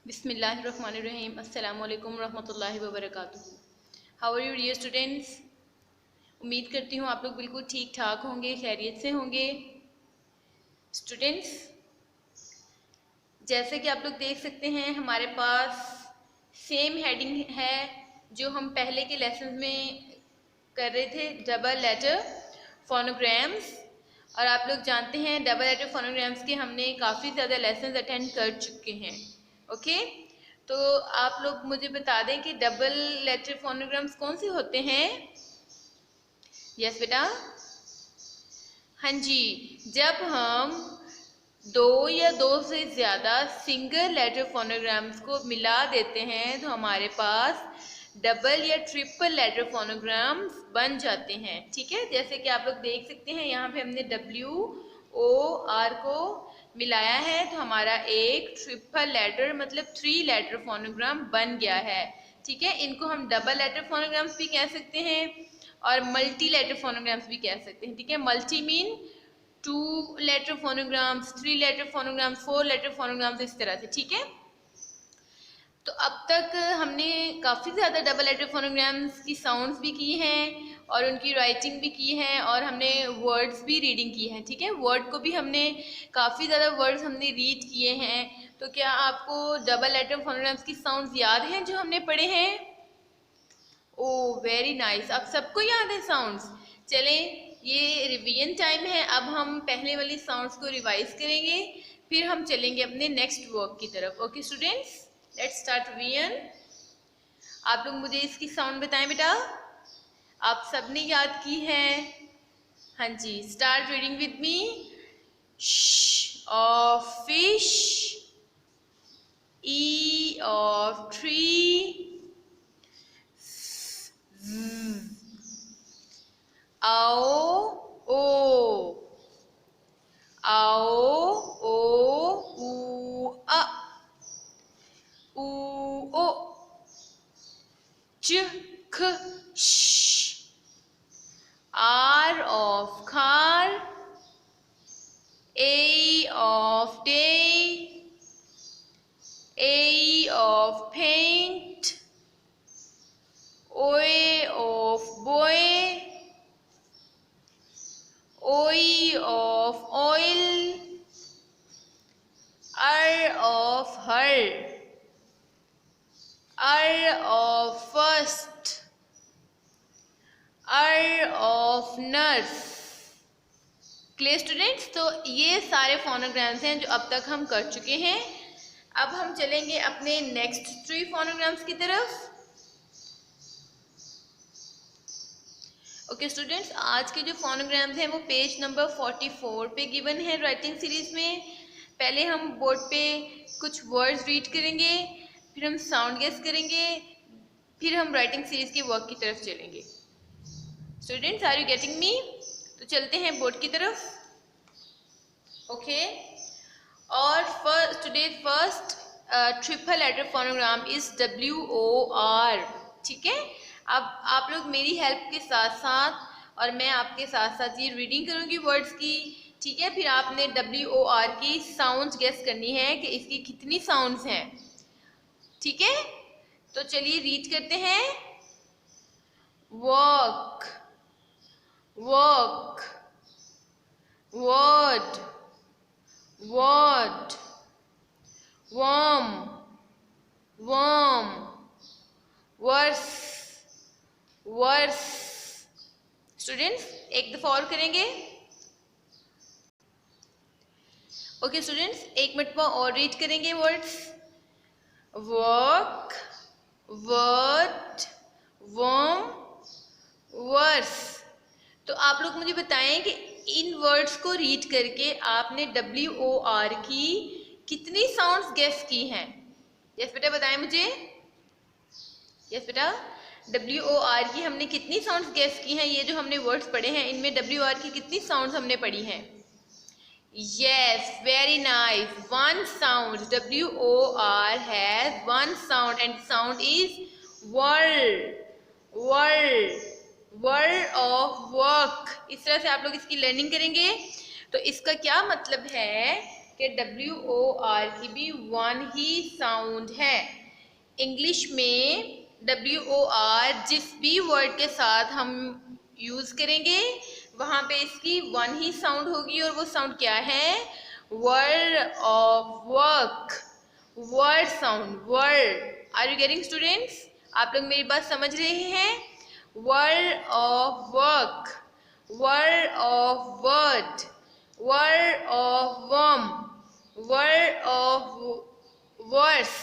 बिस्मिल्लाहिर्रहमानिर्रहीम। अस्सलामु अलैकुम रहमतुल्लाहि व बरकातुहू। How are you dear students? उम्मीद करती हूँ आप लोग बिल्कुल ठीक ठाक होंगे, खैरियत से होंगे। स्टूडेंट्स, जैसे कि आप लोग देख सकते हैं हमारे पास सेम हेडिंग है जो हम पहले के लेसन में कर रहे थे, डबल लेटर फोनोग्राम्स। और आप लोग जानते हैं डबल लेटर फोनोग्राम्स के हमने काफ़ी ज़्यादा लेसन अटेंड कर चुके हैं। ओके, तो आप लोग मुझे बता दें कि डबल लेटर फोनोग्राम्स कौन से होते हैं। यस बेटा, हाँ जी, जब हम दो या दो से ज़्यादा सिंगल लेटर फोनोग्राम्स को मिला देते हैं तो हमारे पास डबल या ट्रिपल लेटर फोनोग्राम्स बन जाते हैं। ठीक है, जैसे कि आप लोग देख सकते हैं यहाँ पे हमने WOR को मिलाया है तो हमारा एक ट्रिपल लेटर मतलब 3 लेटर फोनोग्राम बन गया है। ठीक है, इनको हम डबल लेटर फोनोग्राम्स भी कह सकते हैं और मल्टी लेटर फोनोग्राम्स भी कह सकते हैं। ठीक है, multi mean 2 letter phonograms, 3 letter phonograms, 4 letter phonograms, इस तरह से। ठीक है, तो अब तक हमने काफ़ी ज़्यादा डबल लेटर फोनोग्राम्स की साउंड्स भी की हैं और उनकी राइटिंग भी की है और हमने वर्ड्स भी रीडिंग की है। ठीक है, वर्ड को भी हमने काफ़ी ज़्यादा वर्ड्स हमने रीड किए हैं। तो क्या आपको डबल लेटर फोनोग्राम्स की साउंड्स याद हैं जो हमने पढ़े हैं? ओह वेरी नाइस, आप सबको याद है साउंड्स। चलें, ये रिवीजन टाइम है। अब हम पहले वाली साउंड्स को रिवाइज करेंगे, फिर हम चलेंगे अपने नेक्स्ट वर्क की तरफ। Okay students, let's start revision. आप लोग मुझे इसकी साउंड बताएं बेटा, आप सबने याद की है? हाँ जी, स्टार्ट रीडिंग विद मी। श ऑफ फिश, ई ऑफ ट्री, आओ ओ ऊ अ ऊ ओ च ख श, R of car, A of day, A of paint, O of boy, O of oil, R of her, R of first, R of nurse। Clear students, तो ये सारे फोनोग्राम्स हैं जो अब तक हम कर चुके हैं। अब हम चलेंगे अपने नेक्स्ट 3 फोनोग्राम्स की तरफ। ओके स्टूडेंट्स, आज के जो फोनोग्राम्स हैं वो पेज नंबर 44 पे गिवन है राइटिंग सीरीज में। पहले हम बोर्ड पे कुछ वर्ड्स रीड करेंगे, फिर हम साउंड गेस करेंगे, फिर हम राइटिंग सीरीज के वर्क की तरफ चलेंगे। Students, are you getting me? तो चलते हैं बोर्ड की तरफ। ओके, और today's first triple letter phonogram is WOR। ठीक है, अब आप लोग मेरी हेल्प के साथ साथ और मैं आपके साथ साथ ये रीडिंग करूँगी वर्ड्स की। ठीक है, फिर आपने WOR की साउंड्स गेस करनी है कि इसकी कितनी साउंड्स हैं। ठीक है, तो चलिए रीड करते हैं। Work, work, word, word, worm, worm, worse, worse. Students, एक दफा और करेंगे। ओके स्टूडेंट्स, एक मिनट और रीड करेंगे words. Work, word, worm, worse. तो आप लोग मुझे बताएं कि इन वर्ड्स को रीड करके आपने WOR की कितनी साउंड्स गेस की हैं? यस बेटा, बताएं मुझे। यस बेटा, WOR की हमने कितनी साउंड्स गेस की हैं? ये जो हमने वर्ड्स पढ़े हैं इनमें WOR की कितनी साउंड्स हमने पढ़ी हैं? Yes, very nice, 1 sound. WOR has 1 sound and sound is word, word, word of work. इस तरह से आप लोग इसकी लर्निंग करेंगे। तो इसका क्या मतलब है कि WOR की भी वन ही साउंड है। इंग्लिश में WOR जिस भी वर्ड के साथ हम यूज करेंगे वहां पे इसकी वन ही साउंड होगी, और वो साउंड क्या है? Word of work, word sound, word. Are you getting students? आप लोग मेरी बात समझ रहे हैं? Word of work, word of word, word of worm, word of worse.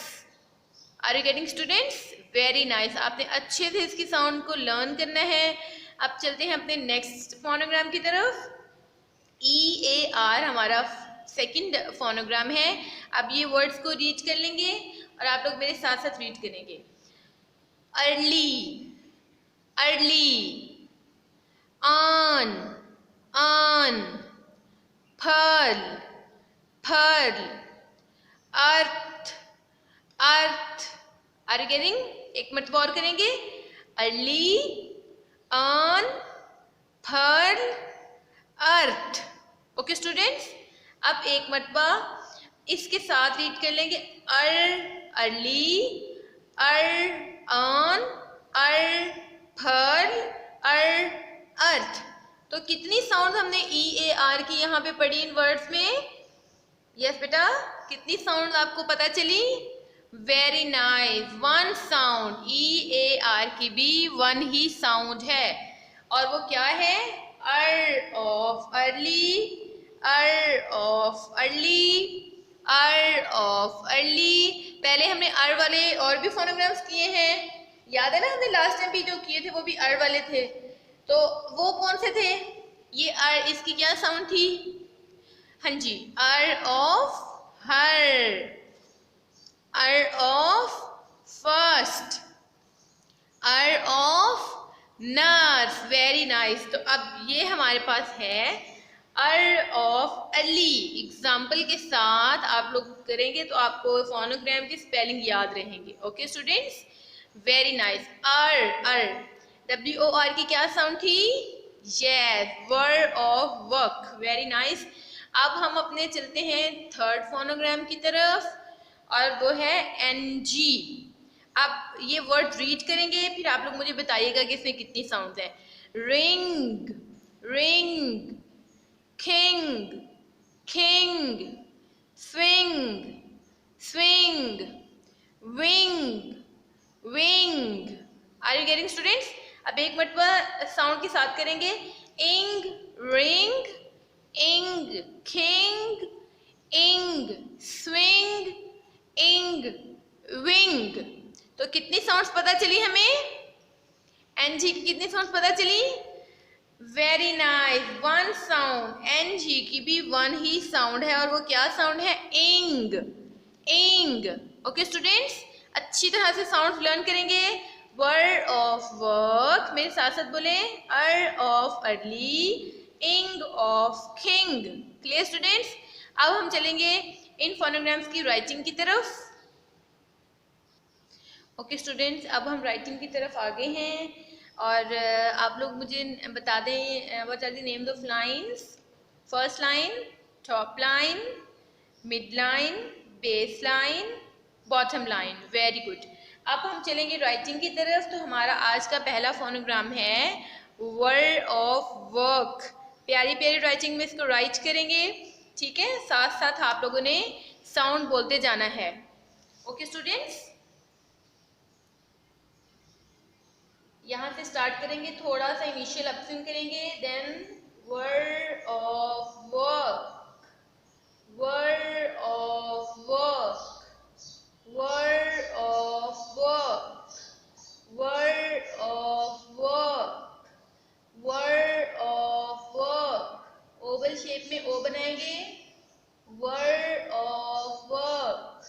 Are you getting students? Very nice. आपने अच्छे से इसकी साउंड को लर्न करना है। अब चलते हैं अपने नेक्स्ट फोनोग्राम की तरफ। EAR हमारा सेकंड फोनोग्राम है। अब ये वर्ड्स को रीड कर लेंगे और आप लोग मेरे साथ साथ रीड करेंगे। Early, early, on, on, pearl, pearl, earth, earth. Are you getting? एक मरतबा और करेंगे। अर्ली, ऑन, पर्ल, अर्थ। ओके स्टूडेंट्स, अब एक मरतबा इसके साथ रीड कर लेंगे। Early, on, Perl, earth. तो कितनी साउंड हमने EAR की यहाँ पे पढ़ी इन वर्ड्स में? यस बेटा, कितनी साउंड आपको पता चली? Very nice, one sound. EAR की भी वन ही साउंड है, और वो क्या है? अर् ऑफ अर्ली, अर् ऑफ अर्ली, अर् ऑफ अर्ली। पहले हमने अर् वाले और भी फोनोग्राम्स किए हैं, याद है ना? हमने लास्ट टाइम भी जो किए थे वो भी अर् वाले थे। तो वो कौन से थे? ये अर्, इसकी क्या साउंड थी? हाँ जी, अर् ऑफ हर, अर् ऑफ फर्स्ट, अर् ऑफ नर्स। Very nice. तो अब ये हमारे पास है अर् ऑफ अर्ली। एग्जाम्पल के साथ आप लोग करेंगे तो आपको फोनोग्राम की स्पेलिंग याद रहेंगे। Okay students, very nice. WOR की क्या साउंड थी? Yes, word of work. Very nice. अब हम अपने चलते हैं थर्ड फोनोग्राम की तरफ, और वो है NG। आप ये वर्ड रीड करेंगे, फिर आप लोग मुझे बताइएगा कि इसमें कितनी साउंड है। Ring, ring, king, king, swing, swing, wing, wing. Are you getting students? अब एक मरतबा साउंड के साथ करेंगे। इंग, रिंग, इंग, किंग, इंग, स्विंग, इंग, विंग। तो कितनी साउंड्स पता चली हमें? NG की कितनी साउंड्स पता चली? Very nice, one sound. NG की भी वन ही साउंड है, और वो क्या साउंड है? इंग, इंग। ओके स्टूडेंट्स, अच्छी तरह से साउंड लर्न करेंगे। वर्ड ऑफ वर्क, मेरे साथ साथ बोले। अर् ऑफ अर्ली, इंग ऑफ किंग। Clear students? अब हम चलेंगे इन फोनोग्राम्स की राइटिंग की तरफ। ओके स्टूडेंट्स, अब हम राइटिंग की तरफ आ गए हैं, और आप लोग मुझे बता दें what are the names of lines. First line, top line, mid line, base line, bottom line. Very good. अब हम चलेंगे राइटिंग की तरफ। तो हमारा आज का पहला फोनोग्राम है वर्ड ऑफ वर्क। प्यारी प्यारी राइटिंग में इसको राइट करेंगे, ठीक है? साथ साथ आप लोगों ने साउंड बोलते जाना है। ओके स्टूडेंट्स, यहाँ से स्टार्ट करेंगे, थोड़ा सा इनिशियल अपस्विंग करेंगे। Then word of work, word of work, word of work, word of work, word of work. Oval shape में ओ बनाएंगे। Word of work,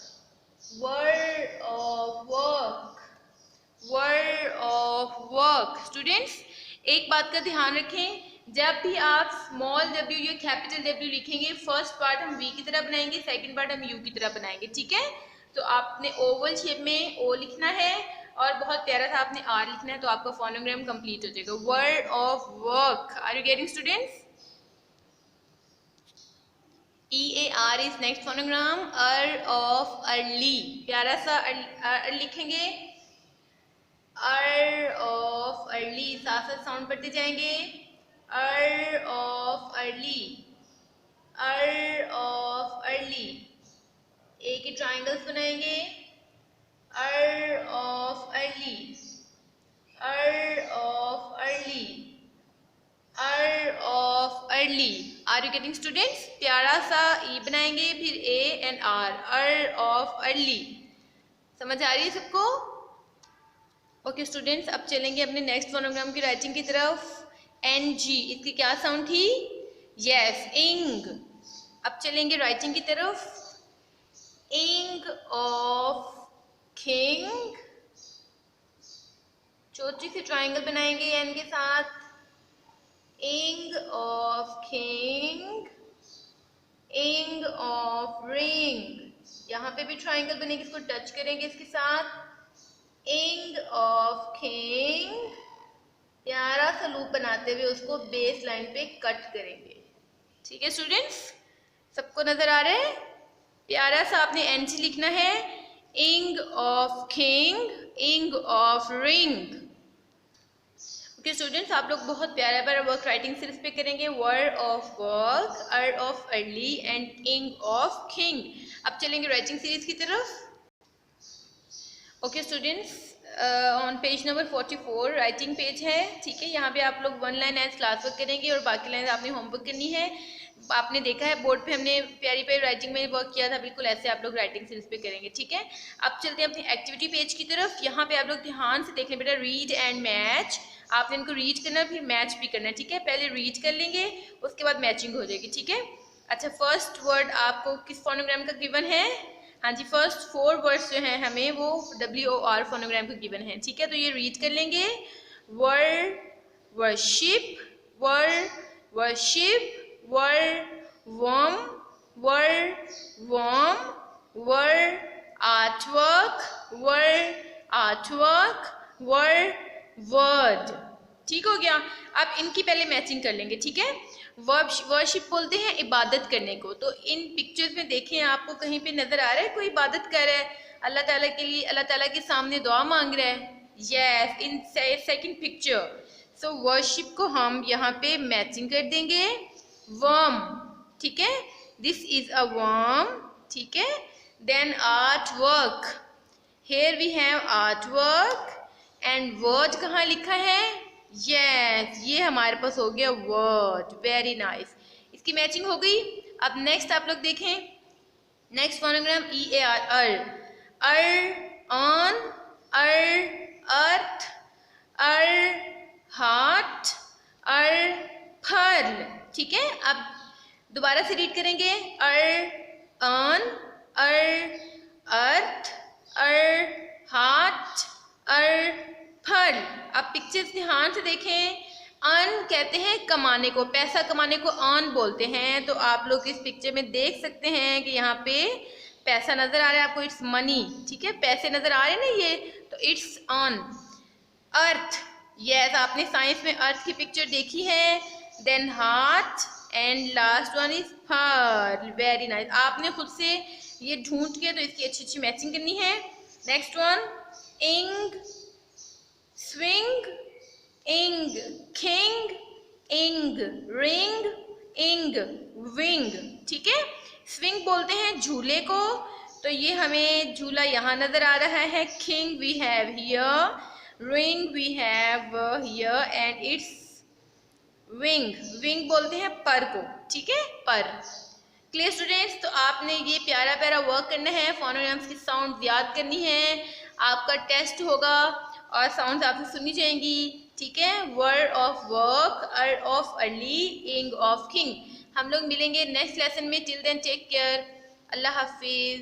word of work, word of work. Students, एक बात का ध्यान रखें, जब भी आप स्मॉल w या कैपिटल W लिखेंगे, फर्स्ट पार्ट हम V की तरह बनाएंगे, सेकंड पार्ट हम U की तरह बनाएंगे, ठीक है? तो आपने ओवल शेप में O लिखना है, और बहुत प्यारा सा आपने R लिखना है, तो आपका फोनोग्राम कंप्लीट हो जाएगा। Word of work. Are you getting students? EAR is next phonogram, of early, प्यारा सा लिखेंगे, ऑफ अर्ली, साथ साथ साउंड पढ़ते जाएंगे, of early, of early, A के ट्राइंगल्स बनाएंगे, of early, of early, of early. Are you getting students? प्यारा सा ई बनाएंगे, फिर A and R, of early. समझ आ रही है सबको? ओके स्टूडेंट्स, अब चलेंगे अपने नेक्स्ट फोनोग्राम की राइटिंग की तरफ। NG, इसकी क्या साउंड थी? यस, इंग। अब चलेंगे राइटिंग की तरफ। इंग ऑफ किंग, छोटी सी ट्राइंगल बनाएंगे एन के साथ, इंग ऑफ किंग, इंग ऑफ रिंग, यहाँ पे भी ट्राइंगल बनेगी, इसको टच करेंगे इसके साथ, इंग ऑफ किंग, प्यारा सा लूप बनाते हुए उसको बेस लाइन पे कट करेंगे। ठीक है स्टूडेंट्स, सबको नजर आ रहा है? प्यारा सा आपने NG लिखना है, इंग ऑफ किंग, इंग ऑफ रिंग। ओके स्टूडेंट्स, आप लोग बहुत प्यारा प्यारा वर्क राइटिंग सीरीज पे करेंगे, word of work, of early and इंग ऑफ किंग। अब चलेंगे राइटिंग सीरीज की तरफ। Okay students, on page number 44 writing page है। ठीक है, यहाँ पे आप लोग 1 लाइन एज क्लास वर्क करेंगे और बाकी लाइन आपने होमवर्क करनी है। आपने देखा है बोर्ड पे हमने प्यारी प्यारी राइटिंग में वर्क किया था, बिल्कुल ऐसे आप लोग राइटिंग सीरीज पे करेंगे। ठीक है, अब चलते हैं अपनी एक्टिविटी पेज की तरफ। यहाँ पे आप लोग ध्यान से देख लें बेटा, रीड एंड मैच। आपने इनको रीड करना फिर मैच भी करना है। ठीक है, पहले रीड कर लेंगे, उसके बाद मैचिंग हो जाएगी। ठीक है, अच्छा फर्स्ट वर्ड आपको किस फोनोग्राम का गिवन है? हाँ जी, फर्स्ट 4 वर्ड्स जो हैं हमें वो WOR फोनोग्राम का गिवन है। ठीक है, तो ये रीड कर लेंगे। Word worship, word worship, word worm, word worm, word artwork, word artwork, word word. ठीक हो गया। अब इनकी पहले मैचिंग कर लेंगे। ठीक है, वर्शिप बोलते हैं इबादत करने को। तो इन पिक्चर्स में देखें, आपको कहीं पे नजर आ रहा है कोई इबादत कर रहा है अल्लाह ताला के लिए, अल्लाह ताला के सामने दुआ मांग रहा है? Yes, in second picture. So worship को हम यहाँ पे मैचिंग कर देंगे, वर्म। ठीक है, दिस इज अ वर्म। ठीक है, then art work, here we have art work and word कहाँ लिखा है? यस, ये हमारे पास हो गया वर्ड। वेरी नाइस, इसकी मैचिंग हो गई। अब नेक्स्ट आप लोग देखें, next phonogram EAR, on, earth, heart, pearl. ठीक है, अब दोबारा से रीड करेंगे, ऑन, अर्थ, हार्ट, पर्ल। अब पिक्चर्स ध्यान से देखें, अर्न कहते हैं कमाने को, पैसा कमाने को अर्न बोलते हैं। तो आप लोग इस पिक्चर में देख सकते हैं कि यहाँ पे पैसा नजर आ रहा है आपको, इट्स मनी। ठीक है, पैसे नजर आ रहे हैं ना ये, तो इट्स अर्न। अर्थ, यस, आपने साइंस में अर्थ की पिक्चर देखी है। Then heart and last one is pearl. Very nice, आपने खुद से ये ढूंढ के तो इसकी अच्छी अच्छी मैचिंग करनी है। नेक्स्ट वन, इंग, स्विंग, इंग, किंग, इंग, रिंग, इंग, विंग। ठीक है, स्विंग बोलते हैं झूले को, तो ये हमें झूला यहाँ नजर आ रहा है। King we have here, ring we have here and it's wing. Wing बोलते हैं पर को। ठीक है, पर। क्लियर स्टूडेंट्स, तो आपने ये प्यारा प्यारा वर्क करना है, फोनोग्राम्स की साउंड याद करनी है। आपका टेस्ट होगा और साउंड आपसे सुनी जाएंगी। ठीक है, word of work, of early, इंग ऑफ किंग। हम लोग मिलेंगे नेक्स्ट लेसन में। टिल देन टेक केयर, अल्लाह हाफिज।